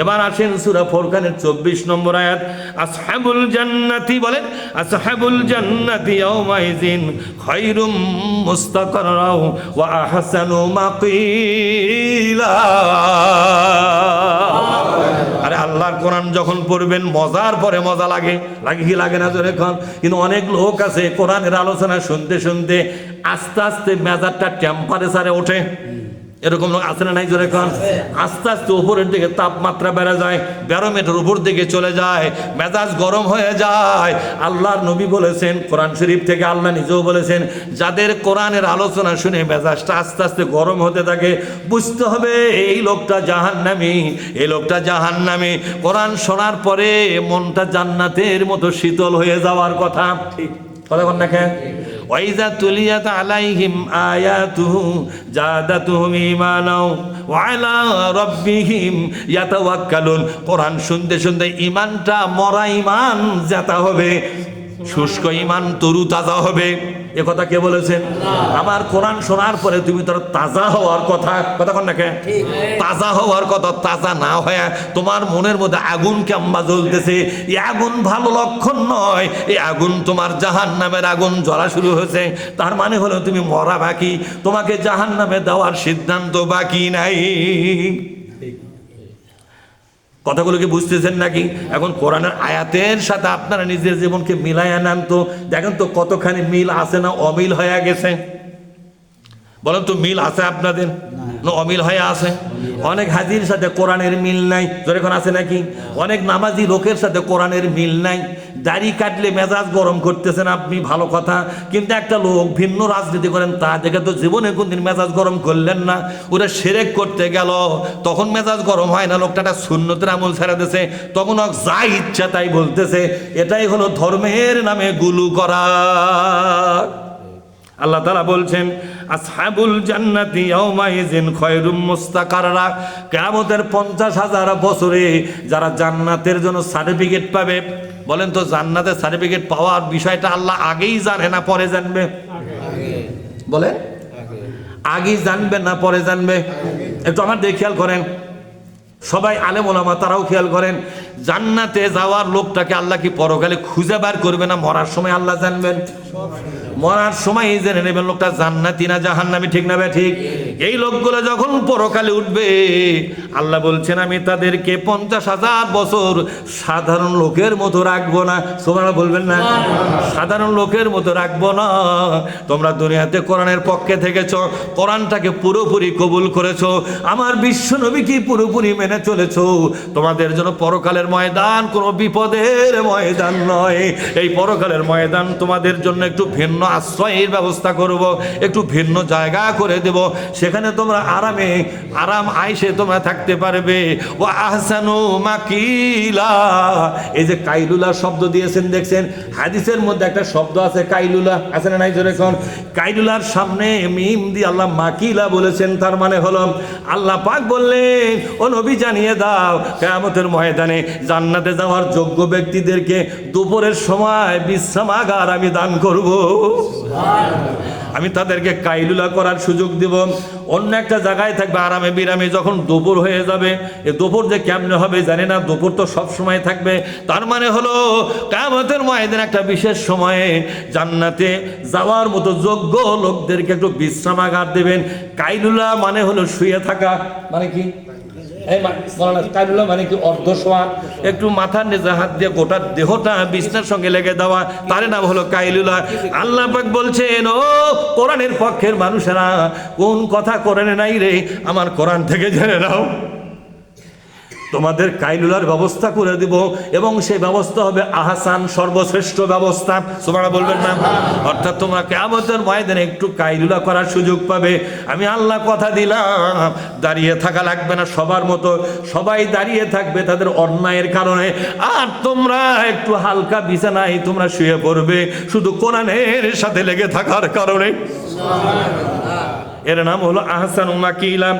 এবার আসেন সূরা ফুরকানের 24 নম্বর আয়াত। আসহাবুল জান্নাতি বলেন, আসহাবুল জান্নাতি ইয়াউমাইযিন খায়রুম মুস্তাকাররা ওয়া আহসানু মাকিলা। আরে আল্লাহর কোরআন যখন পড়বেন মজার পরে মজা লাগে, লাগে কি লাগে না জোরে কোন? কিন্তু অনেক লোক আছে কোরআনের আলোচনা শুনতে শুনতে আস্তে আস্তে মেজাজটা টেম্পারেচারে ওঠে, এরকম লোক আছে না নাই জোরে কোন? আস্তে আস্তে উপরের দিকে তাপমাত্রা বেড়ে যায়, ব্যারোমিটার উপর দিকে চলে যায়, মেজাজ গরম হয়ে যায়। আল্লাহর নবী বলেছেন, কোরআন শরীফ থেকে আল্লাহ নিজেও বলেছেন, যাদের কোরআনের আলোচনা শুনে মেজাজটা আস্তে আস্তে গরম হতে থাকে, বুঝতে হবে এই লোকটা জাহান্নামী, এই লোকটা জাহান্নামী। কোরআন শোনার পরে মনটা জান্নাতের মতো শীতল হয়ে যাওয়ার কথা। ঠিক কথা বল না কেন? ওয়াইজা তুলিয়াত আলাইহিম আয়াতুহু জাদাতুহুম ঈমানা ওয়া আলা রাব্বিহিম ইয়াতাওয়াক্কালুন। কোরআন শুনতে শুনতে ঈমানটা মরা ঈমান জাতা হবে, শুষ্ক ঈমান তরু তাজা হবে। এ কথা কে বলেছেন? আমার কোরআন শোনার পরে তুমি তোর তাজা হওয়ার কথা, কথা কন না কে? তাজা হওয়ার কথা। তাজা না হয়ে তোমার মনের মধ্যে আগুন কেম্বা জ্বলতেছে, এই আগুন ভালো লক্ষণ নয়। এই আগুন তোমার জাহান্নামের আগুন জ্বলা শুরু হয়েছে, তার মানে হলো তুমি মরা বাকি, তোমাকে জাহান্নামে দেওয়ার সিদ্ধান্ত বাকি নাই। কথাগুলো কি বুঝতেছেন নাকি? এখন কোরআনের আয়াতের সাথে আপনারা নিজের জীবনকে মিলাইয়া নেন তো, দেখেন তো কতখানি মিল আছে না অমিল হয়ে গেছে। বলেন তো মিল আছে আপনাদের না অমিল হয়ে আছে? অনেক হাজির সাথে কোরআনের মিল নাই, যখন আছে নাকি? অনেক নামাজি লোকের সাথে কোরআনের মিল নাই। দাড়ি কাটলে মেজাজ গরম করতেছেন আপনি, ভালো কথা, কিন্তু একটা লোক ভিন্ন রাজনীতি করেন, তা দেখে তো জীবনে কোনদিন মেজাজ গরম করলেন না। ওরা শিরক করতে গেল তখন মেজাজ গরম হয় না, লোকটা একটা সুন্নতের আমল ছেড়ে দিয়েছে, তখন যা ইচ্ছা তাই বলতেছে। এটাই হলো ধর্মের নামে গুলু করা। আল্লাহ তাআলা বলছেন, আসহাবুল জান্নাতি ইয়াউমাইযিন খায়রুম মুস্তাকাররা। কিয়ামতের 50,000 বছরে যারা জান্নাতের জন্য সার্টিফিকেট পাবে, বলেন তো জান্নাতের সার্টিফিকেট পাওয়ার বিষয়টা আল্লাহ আগেই জানে না পরে জানবে? বলে আগেই জানবে না পরে জানবে? একটু আমার দিয়ে খেয়াল করেন, সবাই আলেম ওলামা তারাও খেয়াল করেন, জান্নাতে যাওয়ার লোকটাকে আল্লাহ কি পরকালে খুঁজে বার করবে না মরার সময় আল্লাহ জানবেন? মরার সময় এই জেনে নেবেন লোকটা জান্নাতি না জাহান্নামী, ঠিক না? ঠিক। এই লোকগুলো যখন পরকালে উঠবে, আল্লাহ বলছেন আমি তাদেরকে 50,000 বছর সাধারণ লোকের মতো রাখবো না। সুবহানাল্লাহ বলবেন না? সাধারণ লোকের মতো রাখবো না। তোমরা দুনিয়াতে কোরআনের পক্ষে থেকেছো, কোরআনটাকে পুরোপুরি কবুল করেছো, আমার বিশ্ব নবীকে পুরোপুরি মেনে চলেছো, তোমাদের জন্য পরকালের ময়দান কোনো বিপদের ময়দান নয়। এই পরকালের ময়দান তোমাদের জন্য একটু ভিন্ন আশ্রয়ের ব্যবস্থা করব, একটু ভিন্ন জায়গা করে দেব, সেখানে তোমরা আরাম আইসে তোমরা থাকতে পারবে। ও আহসানু মাকিলা। এই যে কাইলুলা শব্দ দিয়েছেন দেখছেন, হাদিসের মধ্যে একটা শব্দ আছে কাইলুলা, আছে না নাই জোরে কোন? কাইলুলার সামনে মিম দিয়ে আল্লাহ মাকিলা বলেছেন, তার মানে হলো আল্লাহ পাক বললেন ও নবী জানিয়ে দাও কিয়ামতের ময়দানে জান্নাতে যাওয়ার যোগ্য ব্যক্তিদেরকে দুপুরের সময় বিশ্রামাগার আমি দান করব, আমি তাদেরকে কাইলুলা করার সুযোগ দিব। অন্য একটা জায়গায় থাকবে আরামে বিরামে, যখন দুপুর হয়ে যাবে, এ দুপুর যে কেমনে হবে জানি না, দুপুর তো সব সময় থাকবে। তার মানে হলো কিয়ামতের ময়দানে একটা বিশেষ সময়ে জান্নাতে যাওয়ার মতো যোগ্য লোকদেরকে একটু বিশ্রামাগার দেবেন। কাইলুলা মানে হলো শুয়ে থাকা, মানে কি? কাইলুলা মানে কি? অর্ধশোয়া, একটু মাথার নিচে হাত দিয়ে গোটা দেহটা বিছনার সঙ্গে লেগে দেওয়া, তার নাম হলো কাইলুলা। আল্লাহ পাক বলছেন ও কোরআনের পক্ষের মানুষেরা, কোন কথা কোরআনে নাই রে, আমার কোরআন থেকে জেনে নাও, তোমাদের কাইলুলার ব্যবস্থা করে দিব, এবং সেই ব্যবস্থা হবে আহসান, সর্বশ্রেষ্ঠ ব্যবস্থা। সুবহানাল্লাহ বলবেন না? অর্থাৎ তোমরা কিয়ামতের ময়দানে একটু কাইলুলা করার সুযোগ পাবে। আমি আল্লাহ কথা দিলাম, দাঁড়িয়ে থাকা লাগবে না সবার মতো, সবাই দাঁড়িয়ে থাকবে তাদের অন্যায়ের কারণে, আর তোমরা একটু হালকা বিছানায় তোমরা শুয়ে পড়বে শুধু কোরআনের সাথে লেগে থাকার কারণে। এর নাম হলো আহসানু মাকিলা।